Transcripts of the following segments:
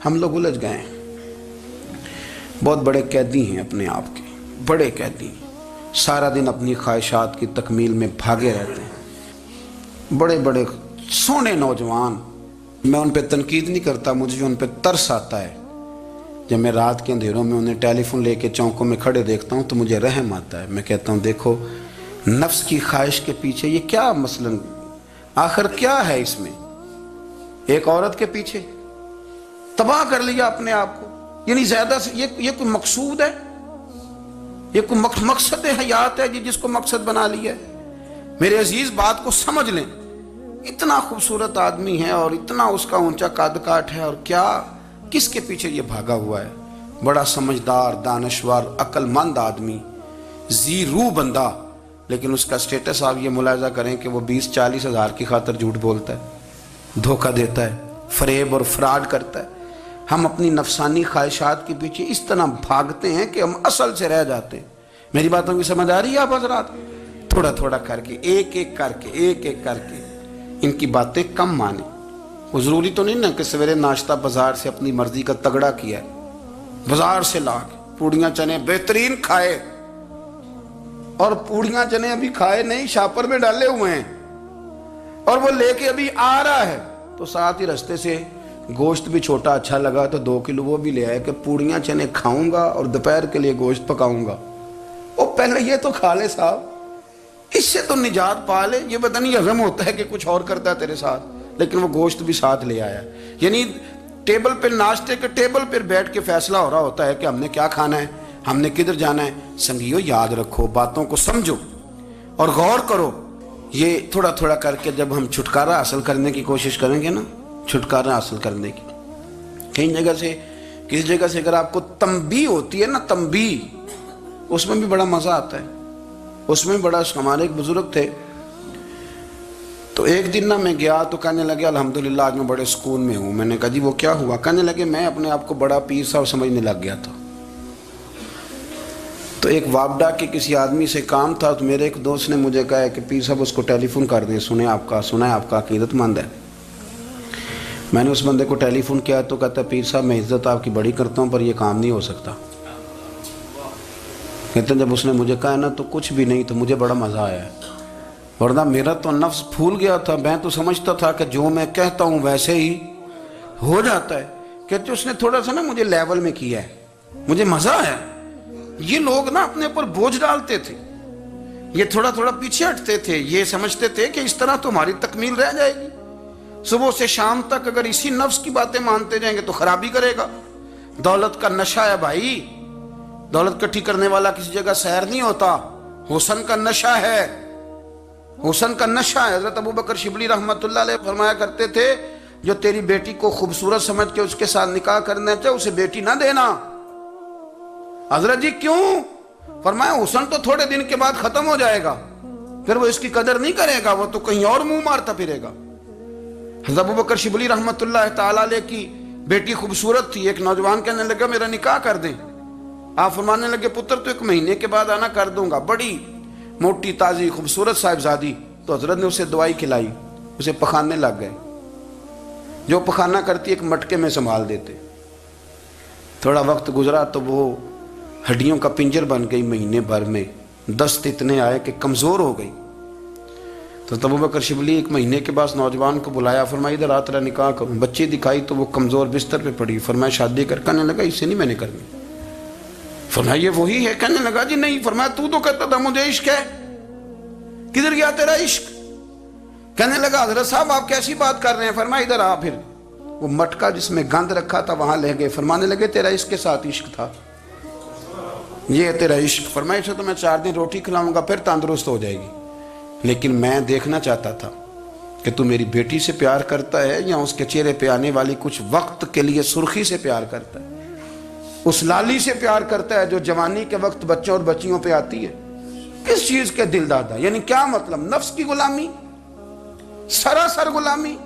ہم لوگ الجھ گئے ہیں، بہت بڑے قیدی ہیں اپنے آپ کے، بڑے قیدی، سارا دن اپنی خواہشات کی تکمیل میں بھاگے رہتے ہیں، بڑے بڑے سونے نوجوان۔ میں ان پہ تنقید نہیں کرتا، مجھے ان پہ ترس آتا ہے۔ جب میں رات کے اندھیروں میں انہیں ٹیلی فون لے کے چوکوں میں کھڑے دیکھتا ہوں تو مجھے رحم آتا ہے۔ میں کہتا ہوں دیکھو، نفس کی خواہش کے پیچھے یہ کیا مثلاً آخر کیا ہے اس میں؟ ایک عورت کے پیچھے تباہ کر لیا اپنے آپ کو، یعنی زیادہ سے یہ کوئی مقصود ہے؟ یہ کوئی مقصد حیات ہے جس کو مقصد بنا لیا ہے؟ میرے عزیز بات کو سمجھ لیں، اتنا خوبصورت آدمی ہے اور اتنا اس کا اونچا قد کاٹ ہے، اور کیا کس کے پیچھے یہ بھاگا ہوا ہے؟ بڑا سمجھدار، دانشور، عقل مند آدمی، ذی روح بندہ، لیکن اس کا سٹیٹس آپ یہ ملاحظہ کریں کہ وہ 20-40 ہزار کی خاطر جھوٹ بولتا ہے، دھوکہ دیتا ہے، فریب اور فراڈ کرتا ہے۔ ہم اپنی نفسانی خواہشات کے پیچھے اس طرح بھاگتے ہیں کہ ہم اصل سے رہ جاتے ہیں۔ میری باتوں کی سمجھ آ رہی ہے آپ حضرات؟ تھوڑا تھوڑا کر کے، ایک ایک کر کے ان کی باتیں کم مانیں۔ وہ ضروری تو نہیں نا کہ سویرے ناشتہ بازار سے اپنی مرضی کا تگڑا کیا ہے، بازار سے لا کے پوڑیاں چنے بہترین کھائے، اور پوڑیاں چنے ابھی کھائے نہیں، شاپر میں ڈالے ہوئے ہیں، اور وہ لے کے ابھی آ رہا ہے تو ساتھ ہی رستے سے گوشت بھی چھوٹا اچھا لگا تو 2 کلو وہ بھی لے آئے کہ پوڑیاں چنے کھاؤں گا اور دوپہر کے لیے گوشت پکاؤں گا۔ وہ پہلے یہ تو کھا لے صاحب، اس سے تو نجات پا لے۔ یہ پتہ نہیں ہضم ہوتا ہے کہ کچھ اور کرتا ہے تیرے ساتھ، لیکن وہ گوشت بھی ساتھ لے آیا، یعنی ٹیبل پہ، ناشتے کے ٹیبل پر بیٹھ کے فیصلہ ہو رہا ہوتا ہے کہ ہم نے کیا کھانا ہے، ہم نے کدھر جانا ہے۔ سنگیو یاد رکھو، باتوں کو سمجھو اور غور کرو۔ یہ تھوڑا تھوڑا کر کے جب ہم چھٹکارا حاصل کرنے کی کوشش کریں گے نا، چھٹکارا حاصل کرنے کی، کہیں جگہ سے، کسی جگہ سے اگر آپ کو تنبیہ ہوتی ہے نا، تنبیہ، اس میں بھی بڑا مزہ آتا ہے۔ اس میں بڑا، ہمارے ایک بزرگ تھے، تو ایک دن نا میں گیا تو کہنے لگے الحمدللہ آج میں بڑے سکون میں ہوں۔ میں نے کہا جی وہ کیا ہوا؟ کہنے لگے میں اپنے آپ کو بڑا پیر صاحب سمجھنے لگ گیا تھا۔ تو ایک وابڈا کے کسی آدمی سے کام تھا، تو میرے ایک دوست نے مجھے کہا کہ پیر صاحب اس کو ٹیلی فون کر دیں، سنا ہے آپ کا عقیدت مند ہے۔ میں نے اس بندے کو ٹیلی فون کیا تو کہتا پیر صاحب میں عزت آپ کی بڑی کرتا ہوں پر یہ کام نہیں ہو سکتا۔ کہتے ہیں جب اس نے مجھے کہا نا تو کچھ بھی نہیں، تو مجھے بڑا مزہ آیا ہے، ورنہ میرا تو نفس پھول گیا تھا۔ میں تو سمجھتا تھا کہ جو میں کہتا ہوں ویسے ہی ہو جاتا ہے۔ کہتے اس نے تھوڑا سا نا مجھے لیول میں کیا ہے، مجھے مزہ آیا۔ یہ لوگ نا اپنے اوپر بوجھ ڈالتے تھے، یہ تھوڑا تھوڑا پیچھے ہٹتے تھے، یہ سمجھتے تھے کہ اس طرح تو ہماری تکمیل رہ جائے گی۔ صبح سے شام تک اگر اسی نفس کی باتیں مانتے جائیں گے تو خرابی کرے گا۔ دولت کا نشہ ہے بھائی، دولت کٹھی کرنے والا کسی جگہ سیر نہیں ہوتا، حسن کا نشہ ہے، حسن کا نشہ ہے۔ حضرت ابوبکر شبلی رحمۃ اللہ علیہ فرمایا کرتے تھے جو تیری بیٹی کو خوبصورت سمجھ کے اس کے ساتھ نکاح کرنا چاہے اسے بیٹی نہ دینا۔ حضرت جی کیوں؟ فرمایا حسن تو تھوڑے دن کے بعد ختم ہو جائے گا، پھر وہ اس کی قدر نہیں کرے گا، وہ تو کہیں اور منہ مارتا پھرے گا۔ حضرت ابوبکر شبلی رحمۃ اللہ تعالی علیہ کی بیٹی خوبصورت تھی، ایک نوجوان کہنے لگا میرا نکاح کر دیں۔ آپ فرمانے لگے پتر تو 1 مہینے کے بعد آنا، کر دوں گا۔ بڑی موٹی تازی خوبصورت صاحبزادی، تو حضرت نے اسے دوائی کھلائی، اسے پخانے لگ گئے۔ جو پخانہ کرتی ایک مٹکے میں سنبھال دیتے۔ تھوڑا وقت گزرا تو وہ ہڈیوں کا پنجر بن گئی، مہینے بھر میں دست اتنے آئے کہ کمزور ہو گئی۔ تو ابوبکر شبلی 1 مہینے کے بعد نوجوان کو بلایا، فرمایا ادھر آ تیرا نکاح کروں۔ بچی دکھائی تو وہ کمزور بستر پہ پڑی، فرمایا شادی کر۔ کہنے لگا اس سے نہیں میں نے کرنی۔ فرمایا یہ وہی ہے؟ کہنے لگا جی نہیں۔ فرمایا تو کہتا تھا مجھے عشق ہے، کدھر گیا تیرا عشق؟ کہنے لگا حضرت صاحب آپ کیسی بات کر رہے ہیں؟ فرمایا ادھر آ۔ پھر وہ مٹکا جس میں گند رکھا تھا وہاں لے گئے، فرمانے لگے تیرا اس کے ساتھ عشق تھا، یہ ہے تیرا عشق۔ فرمایا اسے تو میں 4 دن روٹی کھلاؤں گا پھر تندرست ہو جائے گی، لیکن میں دیکھنا چاہتا تھا کہ تو میری بیٹی سے پیار کرتا ہے یا اس کے چہرے پہ آنے والی کچھ وقت کے لیے سرخی سے پیار کرتا ہے، اس لالی سے پیار کرتا ہے جو جوانی کے وقت بچوں اور بچیوں پہ آتی ہے۔ کس چیز کے دل دادا؟ یعنی کیا مطلب؟ نفس کی غلامی، سراسر غلامی،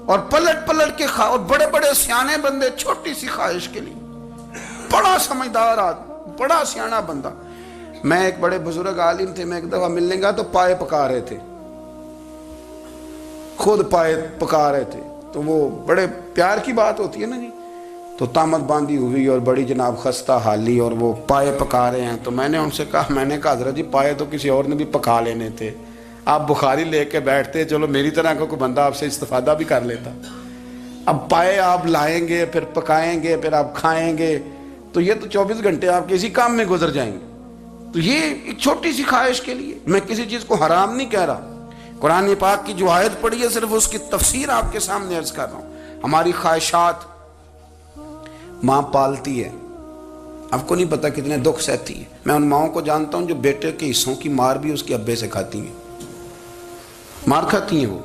اور پلٹ پلٹ کے اور بڑے بڑے سیانے بندے چھوٹی سی خواہش کے لیے، بڑا سمجھدار آدمی، بڑا سیانا بندہ۔ میں ایک بڑے بزرگ عالم تھے، میں ایک دفعہ ملنے گا تو پائے پکا رہے تھے، خود پائے پکا رہے تھے، تو وہ بڑے پیار کی بات ہوتی ہے نا جی، تو تامت باندھی ہوئی اور بڑی جناب خستہ حالی، اور وہ پائے پکا رہے ہیں۔ تو میں نے ان سے کہا، میں نے کہا حضرت جی پائے تو کسی اور نے بھی پکا لینے تھے، آپ بخاری لے کے بیٹھتے، چلو میری طرح کا کوئی بندہ آپ سے استفادہ بھی کر لیتا۔ اب پائے آپ لائیں گے، پھر پکائیں گے، پھر آپ کھائیں گے، تو یہ تو 24 گھنٹے آپ کے اسی کام میں گزر جائیں گے۔ تو یہ ایک چھوٹی سی خواہش کے لیے، میں کسی چیز کو حرام نہیں کہہ رہا، قرآن پاک کی جو آیت پڑھی ہے صرف اس کی تفسیر آپ کے سامنے عرض کر رہا ہوں۔ ہماری خواہشات ماں پالتی ہے، آپ کو نہیں پتا کتنے دکھ سہتی ہے۔ میں ان ماؤں کو جانتا ہوں جو بیٹے کے حصوں کی مار بھی اس کے ابے سے کھاتی ہیں، مار کھاتی ہیں وہ۔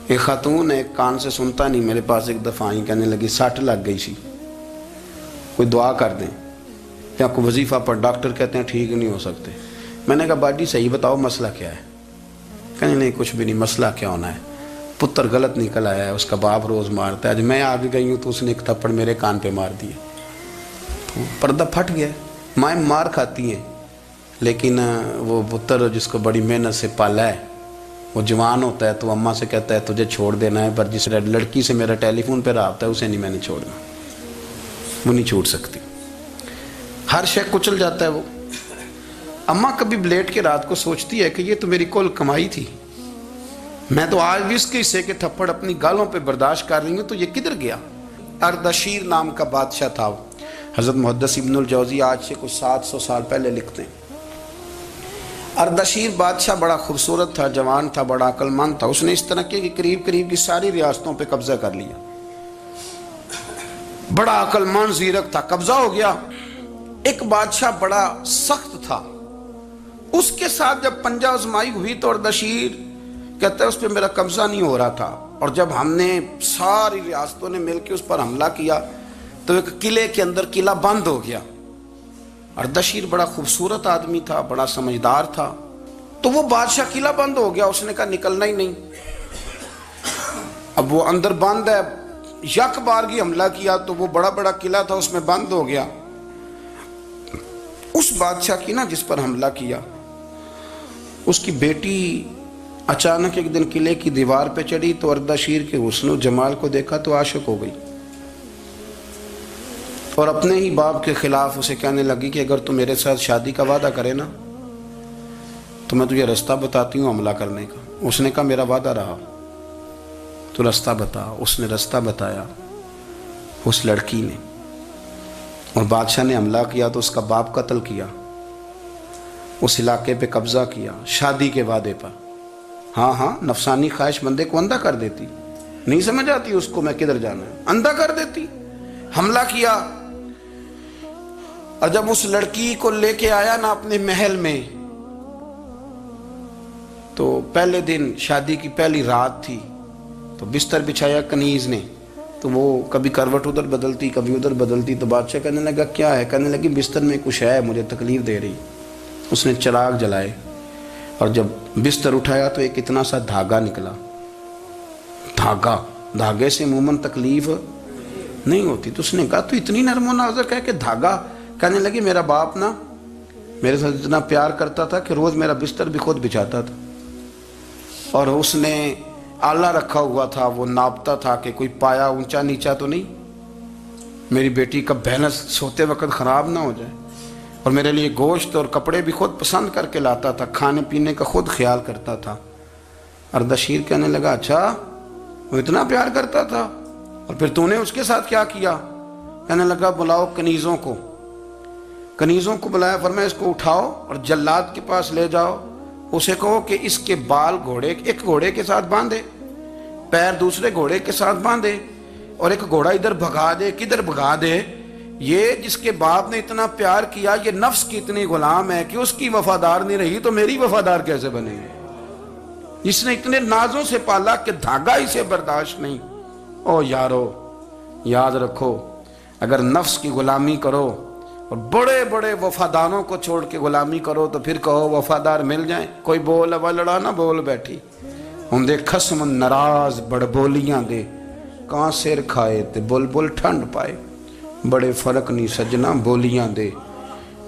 ایک خاتون ایک کان سے سنتا نہیں، میرے پاس ایک دفعہ آئی، کہنے لگی سٹ لگ گئی سی، کوئی دعا کر دیں یا کوئی وظیفہ پر، ڈاکٹر کہتے ہیں ٹھیک نہیں ہو سکتے۔ میں نے کہا باجی صحیح بتاؤ مسئلہ کیا ہے؟ کہنے نہیں کچھ بھی نہیں، مسئلہ کیا ہونا ہے، پتر غلط نکل آیا ہے، اس کا باپ روز مارتا ہے، آج میں آ گئی ہوں تو اس نے ایک تھپڑ میرے کان پہ مار دیے، تو پردہ پھٹ گیا۔ مائیں مار کھاتی ہیں، لیکن وہ پتر جس کو بڑی محنت سے پالا ہے، وہ جوان ہوتا ہے تو اماں سے کہتا ہے تجھے چھوڑ دینا ہے، پر جس لڑکی سے میرا ٹیلی فون پہ رابطہ ہے اسے نہیں میں نے چھوڑنا، وہ نہیں چھوڑ سکتی، ہر شے کچل جاتا ہے وہ۔ اماں کبھی لیٹ کے رات کو سوچتی ہے کہ یہ تو میری کل کمائی تھی، میں تو آج بھی اس کے حصے کے تھپڑ اپنی گالوں پہ برداشت کر رہی ہوں، تو یہ کدھر گیا؟ اردشیر نام کا بادشاہ تھا، حضرت محدث ابن الجوزی آج سے کچھ 700 سال پہلے لکھتے ہیں۔ اردشیر بادشاہ بڑا خوبصورت تھا، جوان تھا، بڑا عقل مند تھا، اس نے اس طرح کی قریب کی ساری ریاستوں پہ قبضہ کر لیا، بڑا عقل مند زیرک تھا، قبضہ ہو گیا۔ ایک بادشاہ بڑا سخت تھا، اس کے ساتھ جب پنجہ آزمائی ہوئی تو اردشیر کہتا ہے اس پہ میرا قبضہ نہیں ہو رہا تھا، اور جب ہم نے ساری ریاستوں نے مل کے اس پر حملہ کیا تو ایک قلعے کے اندر قلعہ بند ہو گیا۔ اردشیر بڑا خوبصورت آدمی تھا، بڑا سمجھدار تھا، تو وہ بادشاہ قلعہ بند ہو گیا، اس نے کہا نکلنا ہی نہیں، اب وہ اندر بند ہے، یک بارگی حملہ کیا تو وہ بڑا قلعہ تھا اس میں بند ہو گیا۔ اس بادشاہ کی نا جس پر حملہ کیا، اس کی بیٹی اچانک ایک دن قلعے کی دیوار پہ چڑھی تو اردشیر کے حسن و جمال کو دیکھا تو عاشق ہو گئی، اور اپنے ہی باپ کے خلاف اسے کہنے لگی کہ اگر تو میرے ساتھ شادی کا وعدہ کرے نا تو میں تجھے رستہ بتاتی ہوں حملہ کرنے کا۔ اس نے کہا میرا وعدہ رہا، تو رستہ بتا۔ اس نے رستہ بتایا اس لڑکی نے، اور بادشاہ نے حملہ کیا تو اس کا باپ قتل کیا، اس علاقے پہ قبضہ کیا شادی کے وعدے پر۔ ہاں نفسانی خواہش بندے کو اندھا کر دیتی، نہیں سمجھ آتی اس کو میں کدھر جانا ہے، اندھا کر دیتی۔ حملہ کیا، اور جب اس لڑکی کو لے کے آیا نا اپنے محل میں، تو پہلے دن شادی کی پہلی رات تھی، تو بستر بچھایا کنیز نے، تو وہ کبھی کروٹ ادھر بدلتی کبھی ادھر بدلتی، تو بادشاہ کہنے لگا کیا ہے؟ کہنے لگی بستر میں کچھ ہے، مجھے تکلیف دے رہی۔ اس نے چراغ جلائے اور جب بستر اٹھایا تو ایک اتنا سا دھاگا نکلا، دھاگے سے عموماً تکلیف نہیں ہوتی، تو اس نے کہا تو اتنی نرم و نازک ہے کہ دھاگا؟ کہنے لگی میرا باپ نا میرے ساتھ اتنا پیار کرتا تھا کہ روز میرا بستر بھی خود بچھاتا تھا، اور اس نے آلہ رکھا ہوا تھا، وہ ناپتا تھا کہ کوئی پایا اونچا نیچا تو نہیں، میری بیٹی کا بیلنس سوتے وقت خراب نہ ہو جائے، اور میرے لیے گوشت اور کپڑے بھی خود پسند کر کے لاتا تھا، کھانے پینے کا خود خیال کرتا تھا۔ اردشیر کہنے لگا اچھا وہ اتنا پیار کرتا تھا، اور پھر تو نے اس کے ساتھ کیا کیا؟ کہنے لگا بلاؤ کنیزوں کو بلایا، فرمایا اس کو اٹھاؤ اور جلاد کے پاس لے جاؤ، اسے کہو کہ اس کے بال ایک گھوڑے کے ساتھ باندھے، پیر دوسرے گھوڑے کے ساتھ باندھے، اور ایک گھوڑا ادھر بھگا دے، کدھر بھگا دے، یہ جس کے باپ نے اتنا پیار کیا، یہ نفس کی اتنی غلام ہے کہ اس کی وفادار نہیں رہی تو میری وفادار کیسے بنے گی؟ اس نے اتنے نازوں سے پالا کہ دھاگا اسے برداشت نہیں۔ او یارو یاد رکھو، اگر نفس کی غلامی کرو اور بڑے بڑے وفاداروں کو چھوڑ کے غلامی کرو تو پھر کہو وفادار مل جائیں، کوئی بول ابا لڑا نہ بول بیٹھی ہوں دے خصم ناراض بڑ بولیاں دے، کہاں سر کھائے تے بلبل ٹھنڈ پائے، بڑے فرق نہیں سجنا بولیاں دے،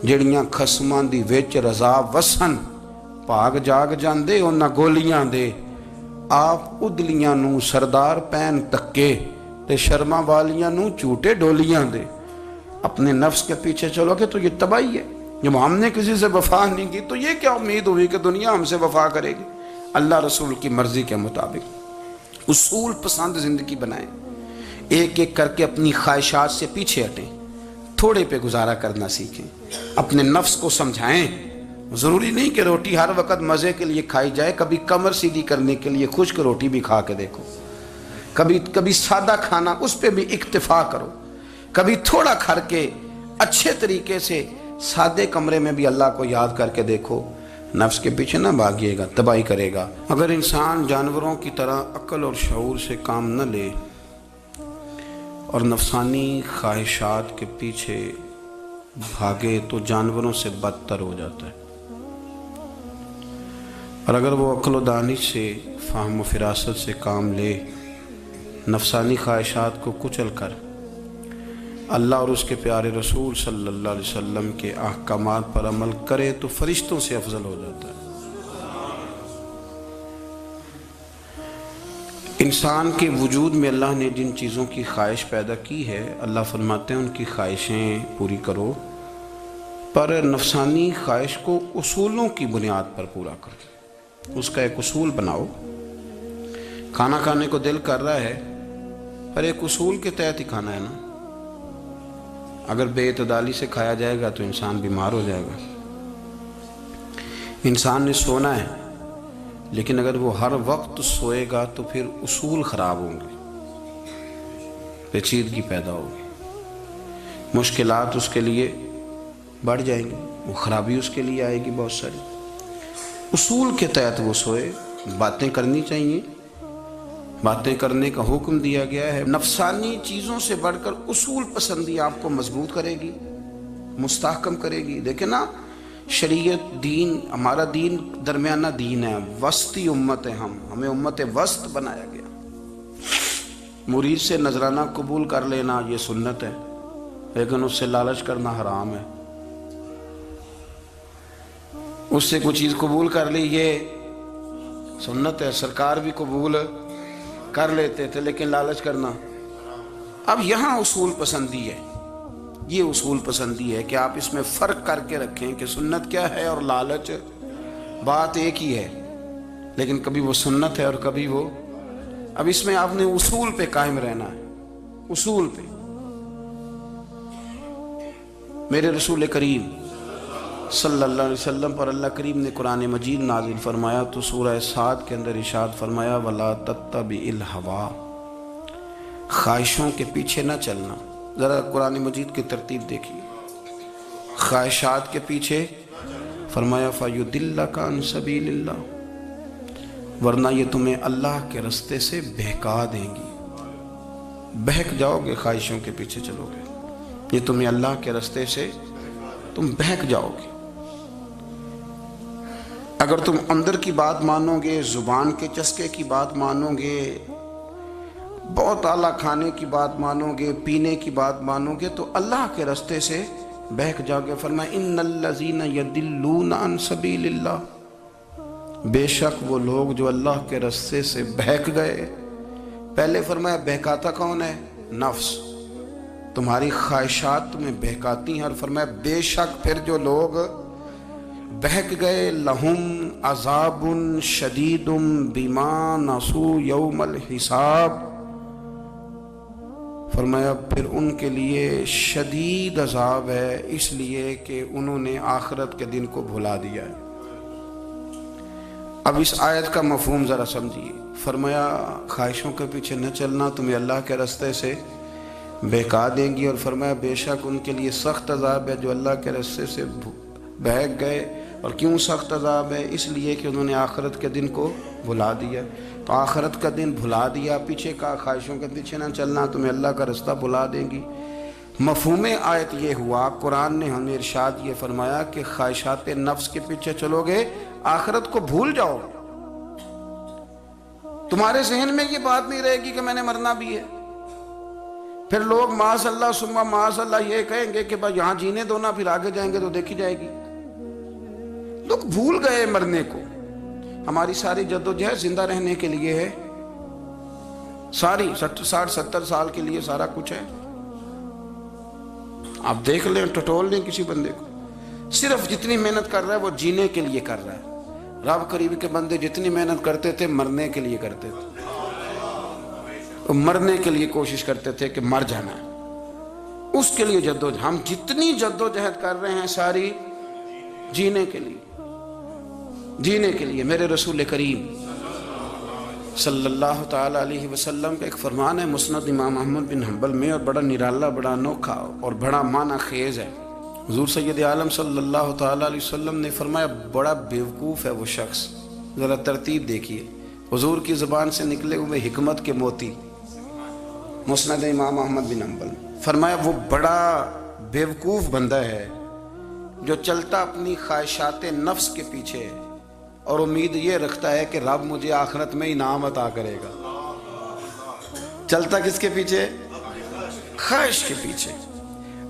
جڑیاں خصماں دی وچ رضا وسن، بھاگ جاگ جاندے انہاں گولیاں دے، آپ ادلیاں نو سردار پین تکے، تے شرما والیاں نو جھوٹے ڈولیاں دے۔ اپنے نفس کے پیچھے چلو گے تو یہ تباہی ہے۔ جب ہم نے کسی سے وفا نہیں کی تو یہ کیا امید ہوئی کہ دنیا ہم سے وفا کرے گی؟ اللہ رسول کی مرضی کے مطابق اصول پسند زندگی بنائیں، ایک ایک کر کے اپنی خواہشات سے پیچھے ہٹیں، تھوڑے پہ گزارا کرنا سیکھیں، اپنے نفس کو سمجھائیں۔ ضروری نہیں کہ روٹی ہر وقت مزے کے لیے کھائی جائے، کبھی کمر سیدھی کرنے کے لیے خشک روٹی بھی کھا کے دیکھو، کبھی سادہ کھانا اس پہ بھی اکتفا کرو، کبھی تھوڑا کھر کے اچھے طریقے سے سادے کمرے میں بھی اللہ کو یاد کر کے دیکھو۔ نفس کے پیچھے نہ بھاگیے گا، تباہی کرے گا۔ اگر انسان جانوروں کی طرح عقل اور شعور سے کام نہ لے اور نفسانی خواہشات کے پیچھے بھاگے تو جانوروں سے بدتر ہو جاتا ہے، اور اگر وہ عقل و دانش سے، فہم و فراست سے کام لے، نفسانی خواہشات کو کچل کر اللہ اور اس کے پیارے رسول صلی اللہ علیہ وسلم کے احکامات پر عمل کرے تو فرشتوں سے افضل ہو جاتا ہے۔ انسان کے وجود میں اللہ نے جن چیزوں کی خواہش پیدا کی ہے، اللہ فرماتے ہیں ان کی خواہشیں پوری کرو، پر نفسانی خواہش کو اصولوں کی بنیاد پر پورا کرو۔ اس کا ایک اصول بناؤ۔ کھانا کھانے کو دل کر رہا ہے پر ایک اصول کے تحت ہی کھانا ہے نا۔ اگر بے اعتدالی سے کھایا جائے گا تو انسان بیمار ہو جائے گا۔ انسان نے سونا ہے لیکن اگر وہ ہر وقت سوئے گا تو پھر اصول خراب ہوں گے، پیچیدگی پیدا ہوگی، مشکلات اس کے لیے بڑھ جائیں گے، وہ خرابی اس کے لیے آئے گی بہت ساری۔ اصول کے تحت وہ سوئے، باتیں کرنی چاہیے، باتیں کرنے کا حکم دیا گیا ہے۔ نفسانی چیزوں سے بڑھ کر اصول پسندی آپ کو مضبوط کرے گی، مستحکم کرے گی۔ دیکھیں نا، شریعت، دین، ہمارا دین درمیانہ دین ہے، وسطی امت ہے، ہمیں امت وسط بنایا گیا۔ مرید سے نذرانہ قبول کر لینا یہ سنت ہے، لیکن اس سے لالچ کرنا حرام ہے۔ اس سے کوئی چیز قبول کر لی یہ سنت ہے، سرکار بھی قبول کر لیتے تھے لیکن لالچ کرنا۔ اب یہاں اصول پسندی ہے، یہ اصول پسندی ہے کہ آپ اس میں فرق کر کے رکھیں کہ سنت کیا ہے اور لالچ، بات ایک ہی ہے لیکن کبھی وہ سنت ہے اور کبھی وہ۔ اب اس میں آپ نے اصول پہ قائم رہنا ہے، اصول پہ۔ میرے رسول کریم صلی اللہ علیہ وسلم پر اللہ کریم نے قرآن مجید نازل فرمایا تو سورہ صاد کے اندر ارشاد فرمایا وَلَا تَتَّبِعِ الْهَوَىٰ، خواہشوں کے پیچھے نہ چلنا۔ ذرا قرآن مجید کی ترتیب دیکھیے، خواہشات کے پیچھے فرمایا فَيُضِلَّكَ عَنْ سَبِيلِ اللَّهِ، ورنہ یہ تمہیں اللہ کے رستے سے بہکا دیں گی۔ بہک جاؤ گے، خواہشوں کے پیچھے چلو گے، یہ تمہیں اللہ کے رستے سے تم بہک جاؤ گے۔ اگر تم اندر کی بات مانو گے، زبان کے چسکے کی بات مانو گے، بہت اعلیٰ کھانے کی بات مانو گے، پینے کی بات مانو گے تو اللہ کے رستے سے بہک جاؤ گے۔ فرمایا ان الذین یضلون عن سبیل اللہ، بے شک وہ لوگ جو اللہ کے رستے سے بہک گئے۔ پہلے فرمایا بہکاتا کون ہے؟ نفس، تمہاری خواہشات تمہیں بہکاتی ہیں، اور فرمایا بے شک پھر جو لوگ بہک گئے لہم عذاب شدید بما نسوا یوم الحساب، فرمایا پھر ان کے لیے شدید عذاب ہے اس لیے کہ انہوں نے آخرت کے دن کو بھلا دیا ہے۔ اب اس آیت کا مفہوم ذرا سمجھیے۔ فرمایا خواہشوں کے پیچھے نہ چلنا تمہیں اللہ کے رستے سے بہکا دیں گی، اور فرمایا بے شک ان کے لیے سخت عذاب ہے جو اللہ کے رستے سے بہک گئے۔ اور کیوں سخت عذاب ہے؟ اس لیے کہ انہوں نے آخرت کے دن کو بھلا دیا۔ تو آخرت کا دن بھلا دیا، پیچھے کا خواہشوں کے پیچھے نہ چلنا تمہیں اللہ کا رستہ بھلا دیں گی۔ مفہوم آیت یہ ہوا، قرآن نے ہمیں ارشاد یہ فرمایا کہ خواہشات نفس کے پیچھے چلو گے آخرت کو بھول جاؤ، تمہارے ذہن میں یہ بات نہیں رہے گی کہ میں نے مرنا بھی ہے۔ پھر لوگ معاذ اللہ ثم معاذ اللہ یہ کہیں گے کہ بھائی یہاں جینے دو نا، پھر آگے جائیں گے تو دیکھی جائے گی۔ لوگ بھول گئے مرنے کو۔ ہماری ساری جدوجہد زندہ رہنے کے لیے ہے، ساری 60-70 سال کے لیے سارا کچھ ہے. آپ دیکھ لیں, ٹٹول لیں کسی بندے کو, صرف جتنی محنت کر رہا ہے وہ جینے کے لیے کر رہا ہے. رب قریب کے بندے جتنی محنت کرتے تھے مرنے کے لیے کرتے تھے, مرنے کے لیے کوشش کرتے تھے کہ مر جانا ہے, اس کے لیے جدوجہد. ہم جتنی جدوجہد کر رہے ہیں ساری جینے کے لیے, جینے کے لیے. میرے رسول کریم صلی اللہ تعالی علیہ وسلم کا ایک فرمان ہے مسند امام احمد بن حنبل میں, اور بڑا نرالا, بڑا انوکھا اور بڑا معنی خیز ہے. حضور سید عالم صلی اللہ تعالی علیہ وسلم نے فرمایا بڑا بیوقوف ہے وہ شخص. ذرا ترتیب دیکھیے, حضور کی زبان سے نکلے ہوئے حکمت کے موتی. مسند امام احمد بن حنبل فرمایا وہ بڑا بیوقوف بندہ ہے جو چلتا اپنی خواہشات نفس کے پیچھے اور امید یہ رکھتا ہے کہ رب مجھے آخرت میں انعام عطا کرے گا. چلتا کس کے پیچھے؟ خواہش کے پیچھے,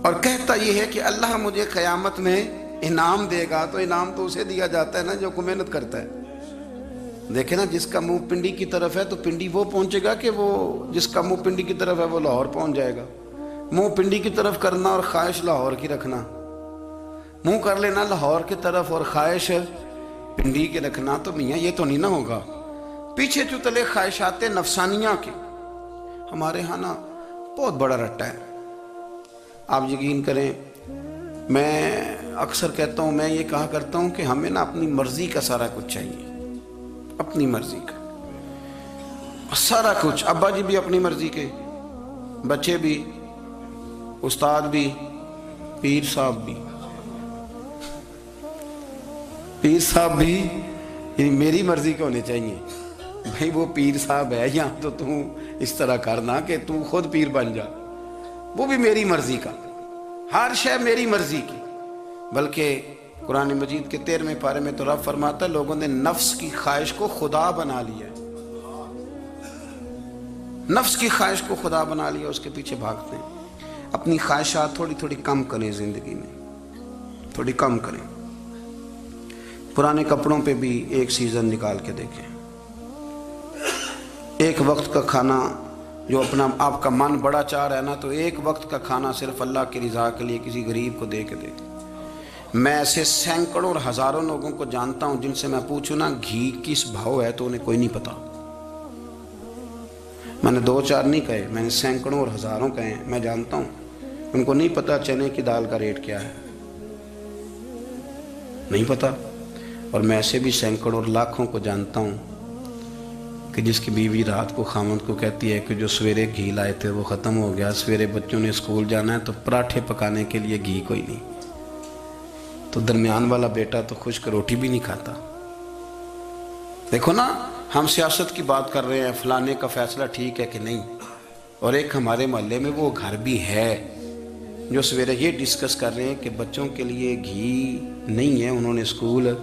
اور کہتا یہ ہے کہ اللہ مجھے قیامت میں انعام دے گا. تو انعام تو اسے دیا جاتا ہے نا جو کوئی محنت کرتا ہے. دیکھیں نا, جس کا منہ پنڈی کی طرف ہے تو پنڈی وہ پہنچے گا کہ وہ جس کا منہ پنڈی کی طرف ہے وہ لاہور پہنچ جائے گا. منہ پنڈی کی طرف کرنا اور خواہش لاہور کی رکھنا, منہ کر لینا لاہور کی طرف اور خواہش پنڈی کے رکھنا, تو میاں یہ تو نہیں نہ ہوگا. پیچھے جو تلے خواہشات نفسانیہ کے ہمارے ہاں نا بہت بڑا رٹا ہے. آپ یقین کریں, میں اکثر کہتا ہوں, میں یہ کہا کرتا ہوں کہ ہمیں نا اپنی مرضی کا سارا کچھ چاہیے, اپنی مرضی کا سارا کچھ. ابا جی بھی اپنی مرضی کے, بچے بھی, استاد بھی, پیر صاحب بھی. پیر صاحب بھی یعنی میری مرضی کے ہونے چاہیے. بھائی وہ پیر صاحب ہے, یا تو اس طرح کرنا کہ تو خود پیر بن جا, وہ بھی میری مرضی کا. ہر شے میری مرضی کی. بلکہ قرآن مجید کے 13ویں پارے میں تو رب فرماتا ہے لوگوں نے نفس کی خواہش کو خدا بنا لیا. نفس کی خواہش کو خدا بنا لیا, اس کے پیچھے بھاگتے ہیں. اپنی خواہشات تھوڑی تھوڑی کم کریں زندگی میں, تھوڑی کم کریں. پرانے کپڑوں پہ بھی ایک سیزن نکال کے دیکھیں. ایک وقت کا کھانا جو اپنا آپ کا من بڑا چاہ رہا ہے نا, تو ایک وقت کا کھانا صرف اللہ کی رضا کے لیے کسی غریب کو دے کے دیکھیں. میں ایسے سینکڑوں اور ہزاروں لوگوں کو جانتا ہوں جن سے میں پوچھوں نا گھی کس بھاؤ ہے تو انہیں کوئی نہیں پتا. میں نے 2-4 نہیں کہے, میں نے سینکڑوں اور ہزاروں کہے ہیں. میں جانتا ہوں ان کو نہیں پتا چنے کی دال کا ریٹ کیا ہے, نہیں پتا. اور میں ایسے بھی سینکڑوں اور لاکھوں کو جانتا ہوں کہ جس کی بیوی رات کو خامند کو کہتی ہے کہ جو سویرے گھی لائے تھے وہ ختم ہو گیا, سویرے بچوں نے اسکول جانا ہے تو پراٹھے پکانے کے لیے گھی کوئی نہیں. تو درمیان والا بیٹا تو خشک روٹی بھی نہیں کھاتا. دیکھو نا, ہم سیاست کی بات کر رہے ہیں, فلانے کا فیصلہ ٹھیک ہے کہ نہیں, اور ایک ہمارے محلے میں وہ گھر بھی ہے جو سویرے یہ ڈسکس کر رہے ہیں کہ بچوں کے لیے گھی نہیں ہے, انہوں نے اسکول.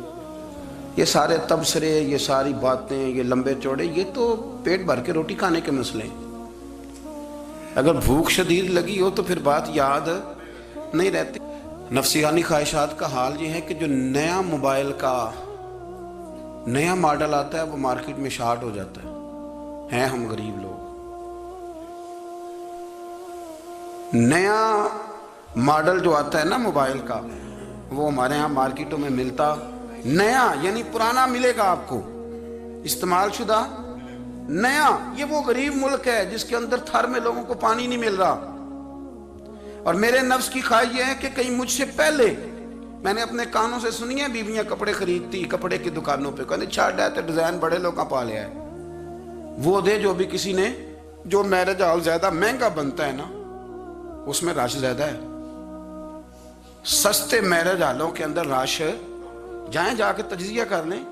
یہ سارے تبصرے, یہ ساری باتیں, یہ لمبے چوڑے, یہ تو پیٹ بھر کے روٹی کھانے کے مسئلے ہیں. اگر بھوک شدید لگی ہو تو پھر بات یاد نہیں رہتی. نفسیانی خواہشات کا حال یہ ہے کہ جو نیا موبائل کا نیا ماڈل آتا ہے وہ مارکیٹ میں شارٹ ہو جاتا ہے. ہیں ہم غریب لوگ, نیا ماڈل جو آتا ہے نا موبائل کا وہ ہمارے ہاں مارکیٹوں میں ملتا نیا, یعنی پرانا ملے گا آپ کو, استعمال شدہ نیا. یہ وہ غریب ملک ہے جس کے اندر تھر میں لوگوں کو پانی نہیں مل رہا. اور میرے نفس کی خواہش یہ ہے کہ کہیں مجھ سے پہلے, میں نے اپنے کانوں سے سنی ہے بیویاں کپڑے خریدتی کپڑے کی دکانوں پہ, کہنے چھاڑ ہے تو ڈیزائن بڑے لوگوں پا لیا ہے, وہ دے جو بھی کسی نے. جو میرج ہال زیادہ مہنگا بنتا ہے نا اس میں رش زیادہ ہے. سستے میرج ہالوں کے اندر رش, جائیں جا کے تجزیہ کر لیں,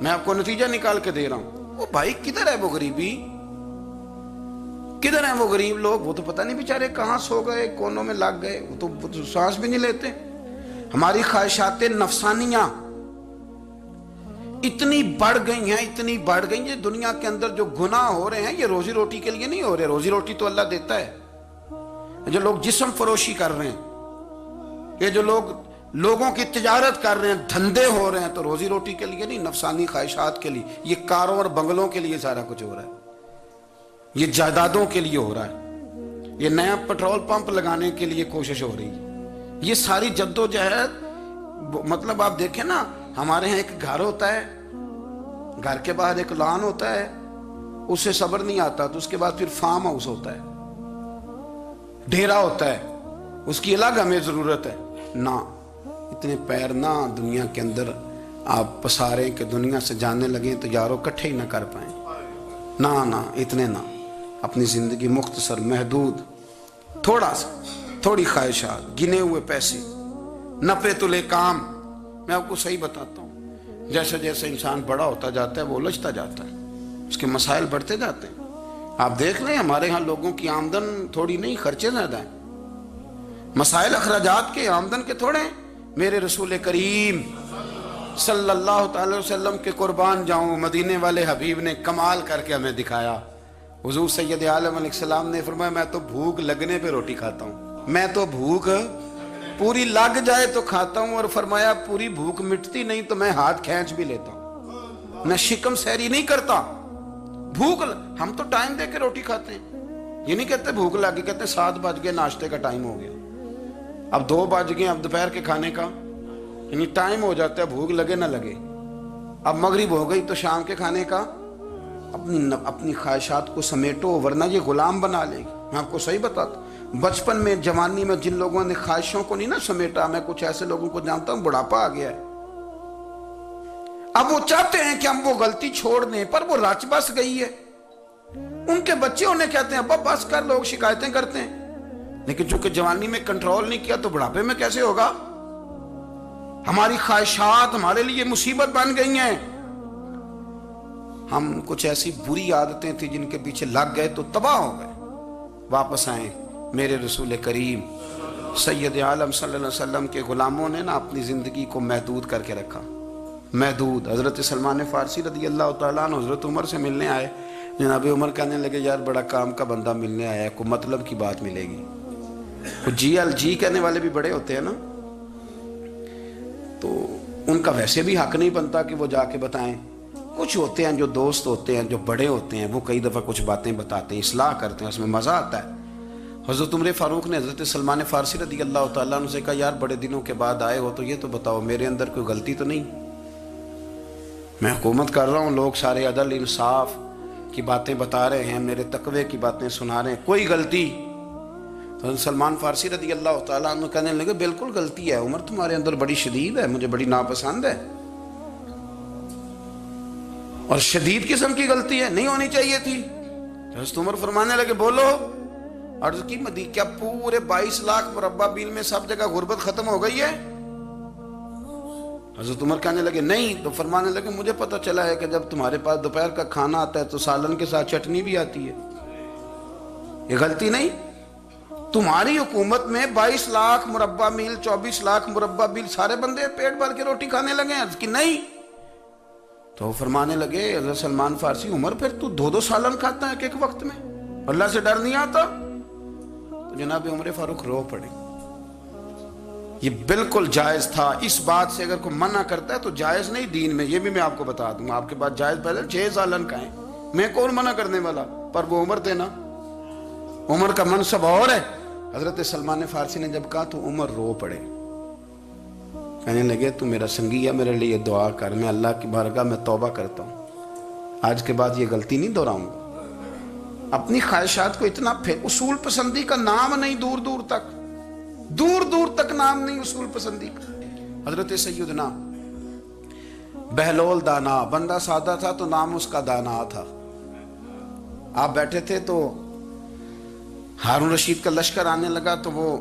میں آپ کو نتیجہ نکال کے دے رہا ہوں. وہ بھائی کدھر ہے وہ غریبی, کدھر ہیں وہ غریب لوگ؟ وہ تو پتہ نہیں بیچارے کہاں سو گئے, کونوں میں لگ گئے, وہ تو سانس بھی نہیں لیتے. ہماری خواہشات نفسانیہ اتنی بڑھ گئی ہیں, اتنی بڑھ گئی ہیں. دنیا کے اندر جو گناہ ہو رہے ہیں یہ روزی روٹی کے لیے نہیں ہو رہے. روزی روٹی تو اللہ دیتا ہے. جو لوگ جسم فروشی کر رہے ہیں, یہ جو لوگوں کی تجارت کر رہے ہیں, دھندے ہو رہے ہیں, تو روزی روٹی کے لیے نہیں, نفسانی خواہشات کے لیے. یہ کاروں اور بنگلوں کے لیے سارا کچھ ہو رہا ہے. یہ جائیدادوں کے لیے ہو رہا ہے، یہ نیا پیٹرول پمپ لگانے کے لیے کوشش ہو رہی ہے، یہ ساری جدوجہد۔ مطلب آپ دیکھیں نا، ہمارے ہاں ایک گھر ہوتا ہے، گھر کے بعد ایک لان ہوتا ہے، اس سے صبر نہیں آتا تو اس کے بعد پھر فارم ہاؤس ہوتا ہے، ڈیرا ہوتا ہے، اس کی الگ ہمیں ضرورت ہے نا۔ اتنے پیر نہ دنیا کے اندر آپ پساریں کہ دنیا سے جانے لگیں تو یارو کٹھے ہی نہ کر پائیں، نہ اتنے نہ۔ اپنی زندگی مختصر، محدود، تھوڑا سا، تھوڑی خواہشات، گنے ہوئے پیسے، نپے تلے کام۔ میں آپ کو صحیح بتاتا ہوں، جیسے جیسے انسان بڑا ہوتا جاتا ہے وہ الجھتا جاتا ہے، اس کے مسائل بڑھتے جاتے ہیں۔ آپ دیکھ لیں ہمارے ہاں لوگوں کی آمدن تھوڑی نہیں، خرچے زیادہ ہیں، مسائل اخراجات کے، آمدن کے تھوڑے ہیں۔ میرے رسول کریم صلی اللہ تعالی وسلم کے قربان جاؤں، مدینے والے حبیب نے کمال کر کے ہمیں دکھایا۔ حضور سید عالم علیہ السلام نے فرمایا میں تو بھوک لگنے پہ روٹی کھاتا ہوں، میں تو بھوک پوری لگ جائے تو کھاتا ہوں، اور فرمایا پوری بھوک مٹتی نہیں تو میں ہاتھ کھینچ بھی لیتا ہوں، میں شکم سیری نہیں کرتا۔ بھوک ہم تو ٹائم دے کے روٹی کھاتے ہیں، یہ نہیں کہتے بھوک لگی، کہتے 7 بج گئے، ناشتے کا ٹائم ہو گیا، اب 2 بج گئے، اب دوپہر کے کھانے کا یعنی ٹائم ہو جاتا ہے، بھوک لگے نہ لگے، اب مغرب ہو گئی تو شام کے کھانے کا۔ اپنی خواہشات کو سمیٹو ورنہ یہ غلام بنا لے گی۔ میں آپ کو صحیح بتاتا ہوں، بچپن میں، جوانی میں جن لوگوں نے خواہشوں کو نہیں نہ سمیٹا، میں کچھ ایسے لوگوں کو جانتا ہوں بڑھاپا آ گیا ہے، اب وہ چاہتے ہیں کہ ہم وہ غلطی چھوڑ دیں پر وہ رچ بس گئی ہے، ان کے بچے انہیں کہتے ہیں ابا بس کر، لوگ شکایتیں کرتے ہیں، لیکن چونکہ جوانی میں کنٹرول نہیں کیا تو بڑھاپے میں کیسے ہوگا؟ ہماری خواہشات ہمارے لیے مصیبت بن گئی ہیں۔ ہم کچھ ایسی بری عادتیں تھیں جن کے پیچھے لگ گئے تو تباہ ہو گئے۔ واپس آئیں، میرے رسول کریم سید عالم صلی اللہ علیہ وسلم کے غلاموں نے نا اپنی زندگی کو محدود کر کے رکھا، محدود۔ حضرت سلمان فارسی رضی اللہ تعالیٰ عنہ حضرت عمر سے ملنے آئے، جناب عمر کہنے لگے یار بڑا کام کا بندہ ملنے آیا ہے، کوئی مطلب کی بات ملے گی۔ جی کہنے والے بھی بڑے ہوتے ہیں نا، تو ان کا ویسے بھی حق نہیں بنتا کہ وہ جا کے بتائیں۔ کچھ ہوتے ہیں جو دوست ہوتے ہیں، جو بڑے ہوتے ہیں، وہ کئی دفعہ کچھ باتیں بتاتے ہیں، اصلاح کرتے ہیں، اس میں مزہ آتا ہے۔ حضرت عمر فاروق نے حضرت سلمان فارسی رضی اللہ تعالیٰ عنہ سے کہا یار بڑے دنوں کے بعد آئے ہو تو یہ تو بتاؤ میرے اندر کوئی غلطی تو نہیں؟ میں حکومت کر رہا ہوں، لوگ سارے عدل انصاف کی باتیں بتا رہے ہیں، میرے تقوی کی باتیں سنا رہے ہیں، کوئی غلطی؟ تو سلمان فارسی رضی اللہ تعالیٰ عنہ کہنے لگے بالکل غلطی ہے عمر، تمہارے اندر بڑی شدید ہے، مجھے بڑی ناپسند ہے، اور شدید قسم کی غلطی ہے، نہیں ہونی چاہیے تھی۔ حضرت عمر فرمانے لگے بولو۔ عرض کی مدی کیا پورے 22 لاکھ مربع میل میں سب جگہ غربت ختم ہو گئی ہے؟ حضرت عمر کہنے لگے نہیں، تو فرمانے لگے مجھے پتہ چلا ہے کہ جب تمہارے پاس دوپہر کا کھانا آتا ہے تو سالن کے ساتھ چٹنی بھی آتی ہے، یہ غلطی نہیں؟ تمہاری حکومت میں 22 لاکھ مربع میل، 24 لاکھ مربع میل سارے بندے پیٹ بھر کے روٹی کھانے لگے ہیں؟ عرض کی نہیں۔ تو فرمانے لگے حضرت سلمان فارسی عمر پھر تو 2 سالن کھاتا ہے ایک وقت میں، اللہ سے ڈر نہیں آتا؟ تو جناب عمر فاروق رو پڑے۔ یہ بالکل جائز تھا، اس بات سے اگر کوئی منع کرتا ہے تو جائز نہیں دین میں، یہ بھی میں آپ کو بتا دوں، آپ کے پاس جائز پہلے 6 سالن کھائیں، میں کون منع کرنے والا، پر وہ عمر تھے نا، عمر کا منصب اور ہے۔ حضرت سلمان فارسی نے جب کہا تو عمر رو پڑے، کہنے لگے تو میرا سنگی ہے، میرے لیے دعا کر، میں اللہ کی بارگاہ میں توبہ کرتا ہوں، آج کے بعد یہ غلطی نہیں دہراؤں گا۔ اپنی خواہشات کو اتنا اصول پسندی کا نام نہیں، دور دور تک نام نہیں اصول پسندی کا۔ حضرت سیدنا بہلول دانا، بندہ سادہ تھا تو نام اس کا دانا تھا۔ آپ بیٹھے تھے تو ہارون رشید کا لشکر آنے لگا تو وہ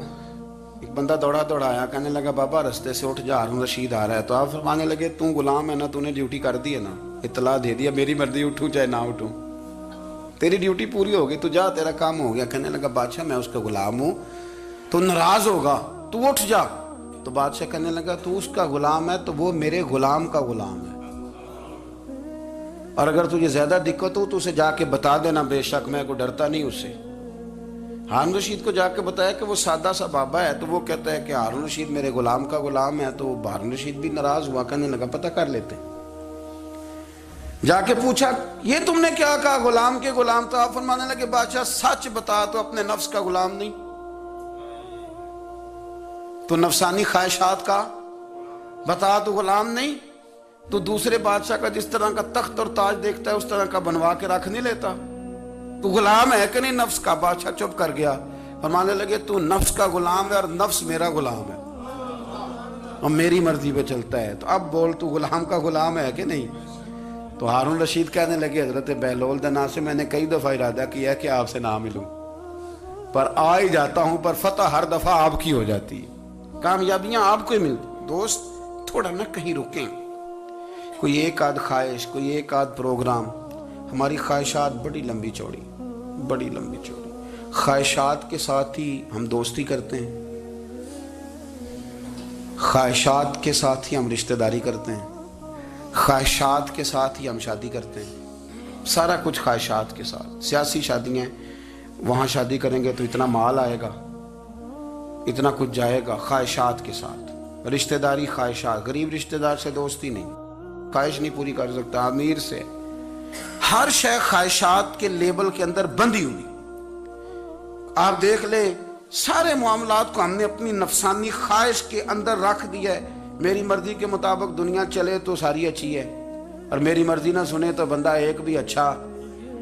ایک بندہ دوڑا آیا، کہنے لگا بابا رستے سے اٹھ جا، ہارون رشید آ رہا ہے۔ تو آپ فرمانے لگے تو غلام ہے نا، تو نے ڈیوٹی کر دی ہے نا، اطلاع دے دیا، میری مرضی اٹھوں چاہے نہ اٹھوں، تیری ڈیوٹی پوری ہوگی، تو جا، تیرا کام ہو گیا۔ کہنے لگا بادشاہ میں اس کا غلام ہوں، تو ناراض ہوگا، تو اٹھ جا۔ تو بادشاہ کہنے لگا تو اس کا غلام ہے تو وہ میرے غلام کا غلام ہے، اور اگر تجھے زیادہ دقت ہو تو اسے جا کے بتا دینا، بے شک میں کو ڈرتا نہیں اس سے۔ ہارون رشید کو جا کے بتایا کہ وہ سادہ سا بابا ہے، تو وہ کہتا ہے کہ ہارون رشید میرے غلام کا غلام ہے، تو ہارون رشید بھی ناراض ہوا، کہنے لگا پتہ کر لیتے۔ جا کے پوچھا یہ تم نے کیا کہا غلام کے غلام؟ تو آپ فرمانے لگے بادشاہ سچ بتا تو اپنے نفس کا غلام نہیں، تو نفسانی خواہشات کا بتا تو غلام نہیں، تو دوسرے بادشاہ کا جس طرح کا تخت اور تاج دیکھتا ہے اس طرح کا بنوا کے رکھ نہیں لیتا، تو غلام ہے کہ نہیں نفس کا؟ بادشاہ چپ کر گیا، فرمانے لگے تو نفس کا غلام ہے اور نفس میرا غلام ہے اور میری مرضی پہ چلتا ہے، تو اب بول تو غلام کا غلام ہے کہ نہیں؟ تو ہارون رشید کہنے لگے حضرت بہلول دنا سے میں نے کئی دفعہ ارادہ کیا کہ آپ سے نہ ملوں، پر آ ہی جاتا ہوں، پر فتح ہر دفعہ آپ کی ہو جاتی ہے، کامیابیاں آپ کو ہی ملتی۔ دوست تھوڑا نہ کہیں رکیں، کوئی ایک آدھ خواہش، کوئی ایک آدھ پروگرام، ہماری خواہشات بڑی لمبی چوڑی، بڑی لمبی چوڑی، خواہشات کے ساتھ ہی ہم دوستی کرتے ہیں، خواہشات کے ساتھ ہی ہم رشتہ داری کرتے ہیں، خواہشات کے ساتھ ہی ہم شادی کرتے ہیں، سارا کچھ خواہشات کے ساتھ۔ سیاسی شادیاں، وہاں شادی کریں گے تو اتنا مال آئے گا، اتنا کچھ جائے گا، خواہشات کے ساتھ رشتہ داری، خواہشات۔ غریب رشتہ دار سے دوستی نہیں، خواہش نہیں پوری کر سکتا، امیر سے۔ ہر شے خواہشات کے لیبل کے اندر بندھی ہوئی۔ آپ دیکھ لیں سارے معاملات کو ہم نے اپنی نفسانی خواہش کے اندر رکھ دیا ہے، میری مرضی کے مطابق دنیا چلے تو ساری اچھی ہے، اور میری مرضی نہ سنے تو بندہ ایک بھی اچھا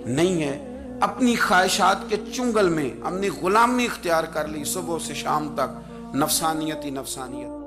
نہیں ہے۔ اپنی خواہشات کے چنگل میں ہم نے غلامی اختیار کر لی، صبح سے شام تک نفسانیت ہی نفسانیت۔